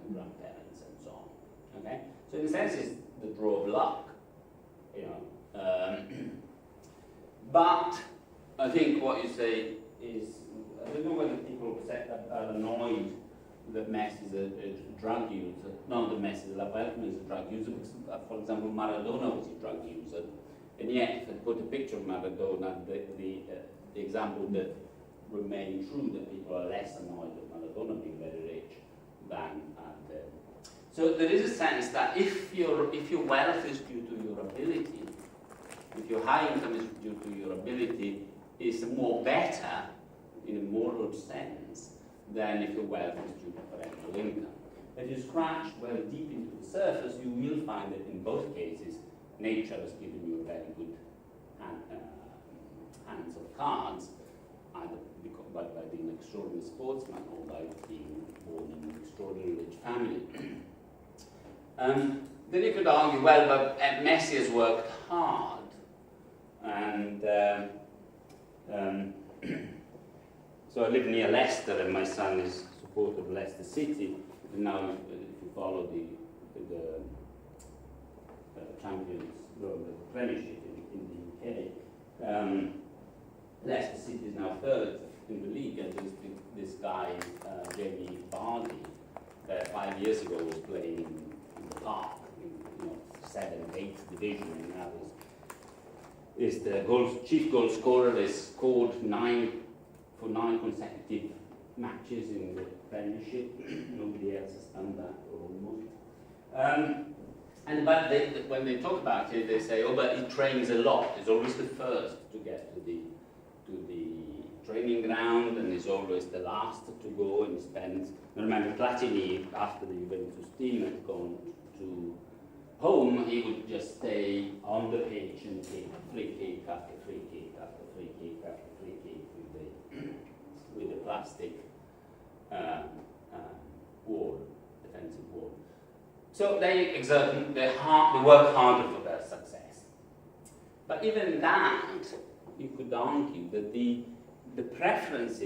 and grandparents and so on. Okay? So in a sense, it's the draw of luck, you know. But I think what you say is, I don't know whether people are annoyed that Messi is a drug user. Not that Messi is a drug user, because, for example, Maradona was a drug user. And yet, if I put a picture of Maradona, the example that remain true, that people are less annoyed at Maradona being very rich than at them. So there is a sense that if your wealth is due to your ability, if your high income is due to your ability, is more better in a moral sense than if your wealth is due to parental income. If you scratch well deep into the surface, you will find that in both cases, nature has given you a very good hands of cards, either by being an extraordinary sportsman or by being born in an extraordinarily rich family. Then you could argue, well, but Messi has worked hard, and so I live near Leicester, and my son is a supporter of Leicester City. And now, if you follow the Champions, the Premiership in the UK, Leicester City is now third in the league, and there's this guy, Jamie Vardy, that 5 years ago was playing in the park, in 7th, 8th division, and now is the chief goal scorer. They scored 9 consecutive matches in the Premiership. Nobody else has done that, or almost. But when they talk about it, they say, oh, but he trains a lot. He's always the first to get to the training ground, and he's always the last to go, and he spends... I remember Platini, after the Juventus team had gone to home, he would just stay on the pitch and take free kick after free kick after free kick after free kick with the plastic wall, defensive wall. So they work harder for their success. But even that, you could argue that the preference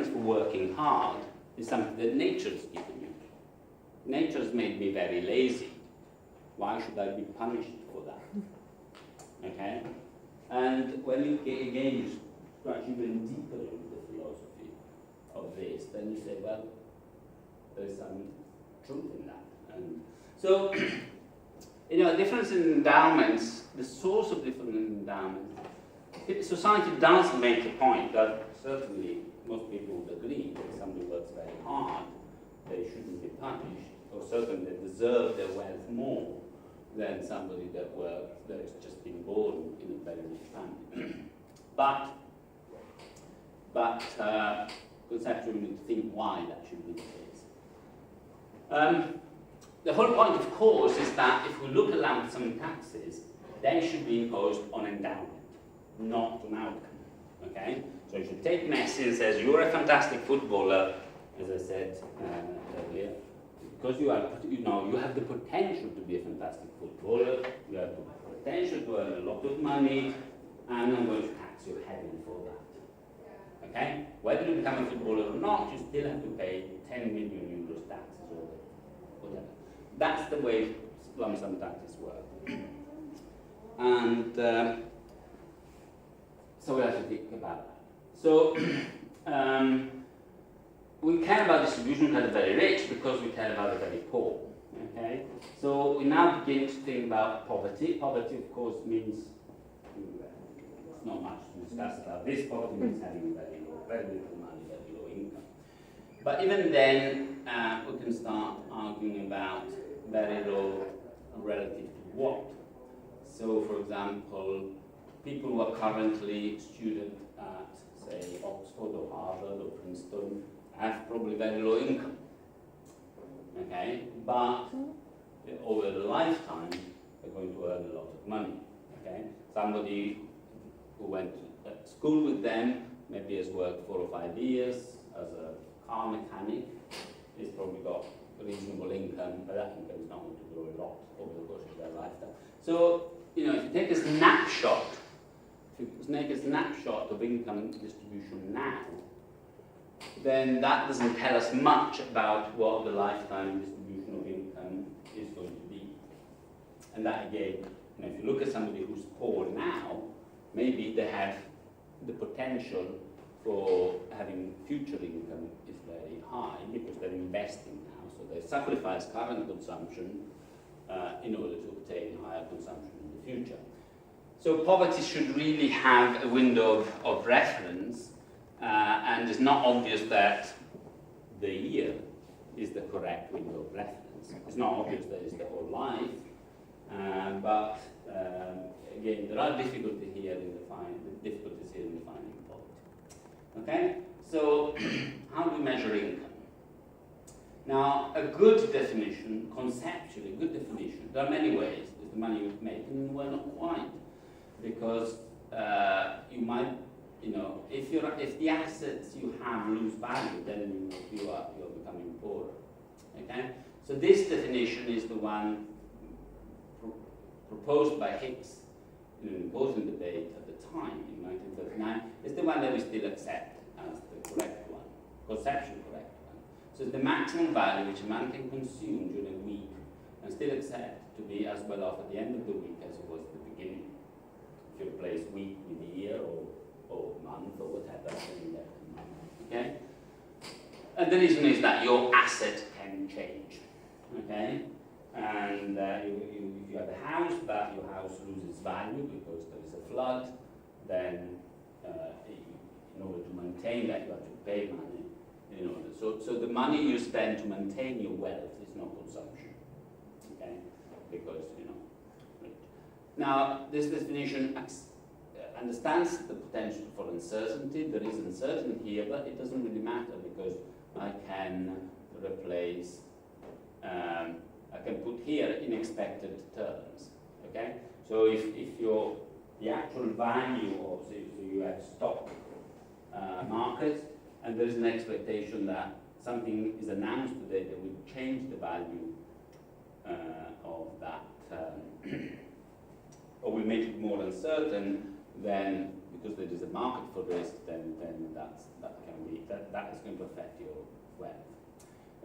for working hard is something that nature's given you. Nature's made me very lazy. Why should I be punished for that? Okay? And when you again scratch even deeper into the philosophy of this, then you say, well, there's some truth in that. And so, difference in endowments, the source of different endowments, society does make a point that certainly most people would agree that if somebody works very hard, they shouldn't be punished, or certainly they deserve their wealth more than somebody that's just been born in a very rich family. but conceptually we need to think why that should be the case. The whole point, of course, is that if we look at lump sum taxes, they should be imposed on endowment, not on outcome. Okay? So you should take Messi and says, you're a fantastic footballer, as I said earlier, because you have the potential to be a fantastic footballer, you have the potential to earn a lot of money, and I'm going to tax you heavily for that. Okay? Whether you become a footballer or not, you still have to pay 10 million euros taxes or whatever. That's the way lump sum taxes work. And so we have to think about that. So we care about distribution, we care about the very rich, because we care about the very poor. Okay? So we now begin to think about poverty. Poverty, of course, means, there's not much to discuss about this. Poverty means having very little money, very low income. But even then, we can start arguing about very low relative to what. So, for example, people who are currently students at, say, Oxford or Harvard or Princeton have probably very low income. Okay? But over the lifetime, they're going to earn a lot of money. Okay? Somebody who went to school with them maybe has worked 4 or 5 years as a car mechanic. He's probably got reasonable income, but that income is not going to grow a lot over the course of their lifetime. So, if you take a snapshot, of income distribution now, then that doesn't tell us much about what the lifetime distribution of income is going to be. And that again, if you look at somebody who's poor now, maybe they have the potential for having future income is very high because they're investing now, so they sacrifice current consumption in order to obtain higher consumption in the future. So poverty should really have a window of reference, and it's not obvious that the year is the correct window of reference. It's not obvious that it's the whole life, but again, there are difficulties here in defining poverty. Okay, so how do we measure income? Now, a good definition, conceptually, good definition, there are many ways. There's the money you make, and well, not quite, because you might, if the assets you have lose value, then you're becoming poorer. Okay, so this definition is the one proposed by Hicks in an important debate at the time in 1939. It's the one that we still accept as the correct one, conceptually correct one. So it's the maximum value which a man can consume during a week and still accept to be as well off at the end of the week as it was at the beginning. If you replace week with year or month or whatever, then you get a month. Okay? And the reason is that your asset can change. Okay? And if you have a house, but your house loses value because there is a flood, then in order to maintain that, you have to pay money. So the money you spend to maintain your wealth is not consumption. Okay, because Now this definition understands the potential for uncertainty. There is uncertainty here, but it doesn't really matter because I can replace. I can put here in expected terms. Okay, so if the actual value of, so you have stock market, and there is an expectation that something is announced today that will change the value of that, or will make it more uncertain, then because there is a market for risk, then that is going to affect your wealth.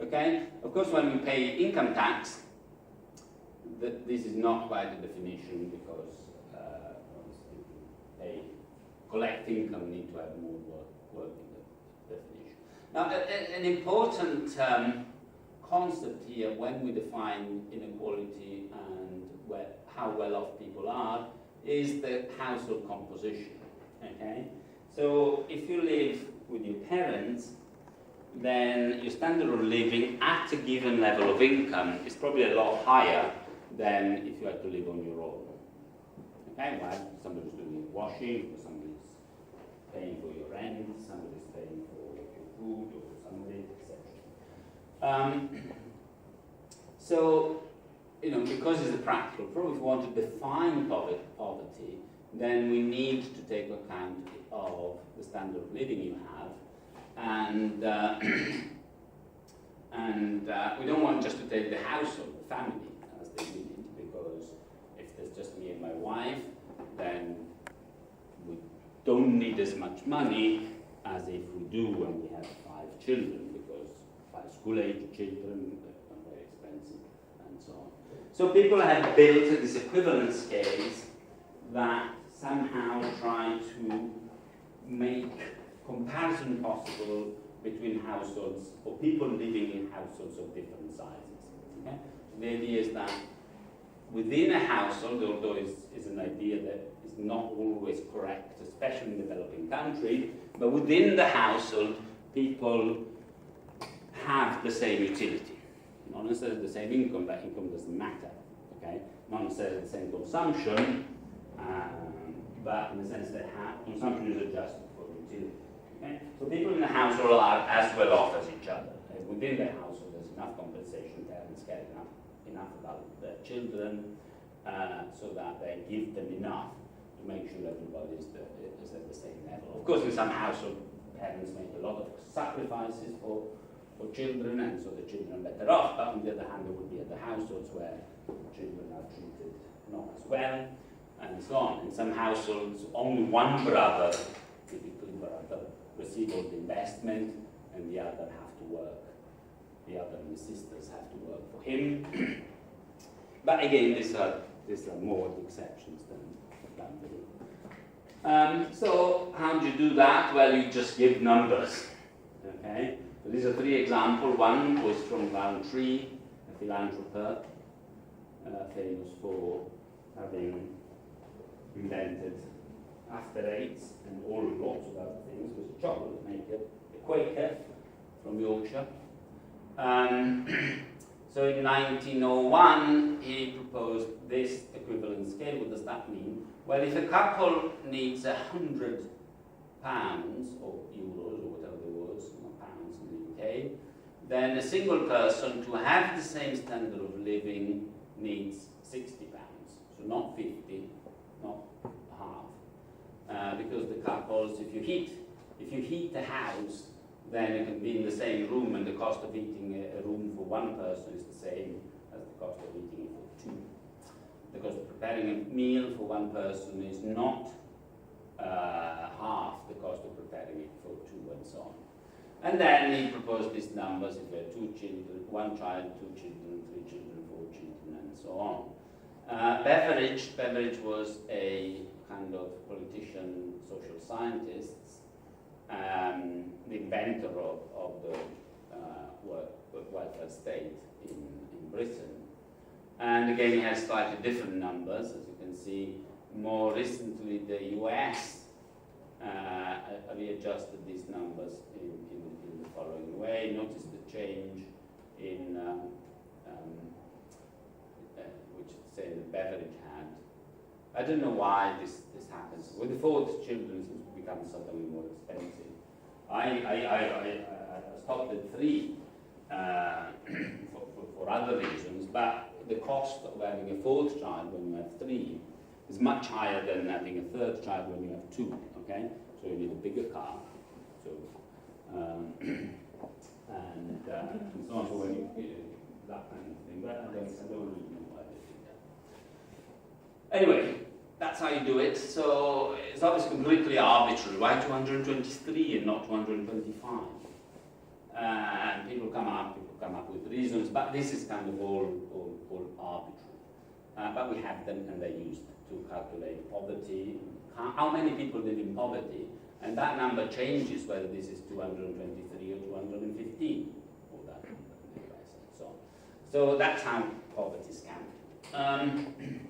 Okay? Of course, when we pay income tax, this is not quite a definition because collect income need to have more work in the definition. Now, an important concept here when we define inequality and how well-off people are is the household composition. Okay? So if you live with your parents, then your standard of living at a given level of income is probably a lot higher than if you had to live on your own. Okay, well, somebody's doing your washing, or somebody's paying for your rent, somebody's paying for your food, or somebody, etc. So, because it's a practical problem, if we want to define poverty, then we need to take account of the standard of living you have. And we don't want just to take the household, the family, as the unit, because if there's just me and my wife, then we don't need as much money as if we do when we have 5 children, because 5 school-age children are very expensive, and so on. So people have built these equivalence scales that somehow try to make comparison possible between households or people living in households of different sizes. Okay? The idea is that within a household, although is an idea that is not always correct, especially in developing countries, but within the household, people have the same utility. Not necessarily the same income, but income doesn't matter. Okay? Not necessarily the same consumption, but in the sense that consumption is adjusted for utility. Okay? So people in the household are as well off as each other. Within the household, there's enough compensation, parents care enough about their children, so that they give them enough to make sure everybody is at the same level. Of course, in some households, parents make a lot of sacrifices for children, and so the children are better off. But on the other hand, there would be other households where children are treated not as well, and so on. In some households, only one brother, typically brother, receives all the investment, and the other have to work. The other and the sisters have to work for him. But again, these are more the exceptions than the rule. So how do you do that? Well, you just give numbers. Okay. So these are three examples. One was from Rowntree, a philanthropist, famous for having invented after eights and lots of other things. Was a chocolate maker, a Quaker from Yorkshire. So in 1901, he proposed this equivalent scale. What does that mean? Well, if a couple needs £100 or euros or whatever the was, not pounds in the UK, then a single person to have the same standard of living needs £60. So not 50, not half. Because the couples, if you heat the house, then it can be in the same room, and the cost of heating a room for one person is the same as the cost of heating it for two. The cost of preparing a meal for one person is not half the cost of preparing it for two, and so on. And then he proposed these numbers: if you have two children, one child, two children, three children, four children, and so on. Beveridge was a kind of politician, social scientist, the inventor of the welfare state in Britain. And again, he has slightly different numbers, as you can see. More recently, the US readjusted these numbers in the following way. Notice the change in which, say, the Beveridge had. I don't know why this happens. With the fourth children, it becomes suddenly more expensive. I stopped at 3 for other reasons, but the cost of having a fourth child when you have 3 is much higher than having a third child when you have 2. Okay, so you need a bigger car. So and so on. So when you that kind of thing, but I don't really know why they did that. Anyway. That's how you do it. So it's obviously completely arbitrary. Why 223 and not 225? And people come up with reasons, but this is kind of all arbitrary. But we have them, and they're used to calculate poverty. How many people live in poverty? And that number changes whether this is 223 or 215, or that number in the US and so on. So that's how poverty is counted.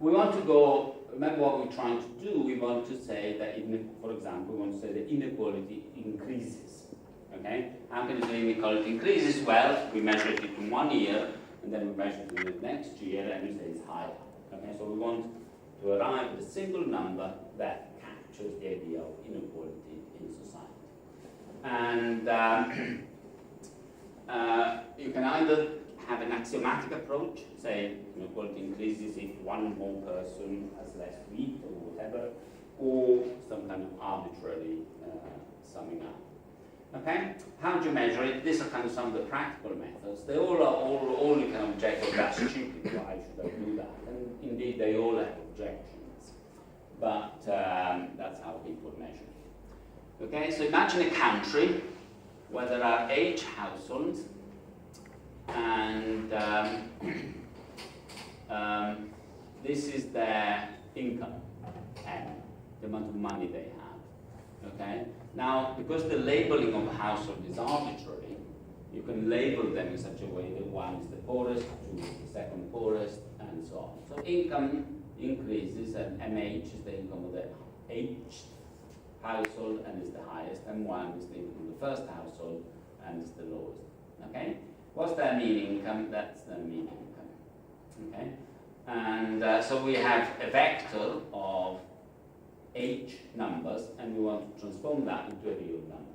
We want to go, remember what we're trying to do, we want to say that, for example, we want to say that inequality increases. Okay? How can you say inequality increases? Well, we measure it in 1 year, and then we measure it in the next year, and we say it's higher. Okay? So we want to arrive at a single number that captures the idea of inequality in society. And you can either have an axiomatic approach, say inequality increases if one more person has less to eat or whatever, or some kind of arbitrary summing up. Okay? How do you measure it? These are kind of some of the practical methods. They all you can object, oh, that's stupid, why should I do that? And indeed, they all have objections. But that's how people measure it. Okay, so imagine a country where there are 8 households, and this is their income and the amount of money they have. Okay? Now, because the labeling of a household is arbitrary, you can label them in such a way that 1 is the poorest, 2 is the second poorest, and so on. So income increases, and MH is the income of the H household and is the highest, and 1 is the income of the first household and is the lowest. Okay? What's their mean income? That's their mean income. Okay? And so we have a vector of H numbers, and we want to transform that into a real number.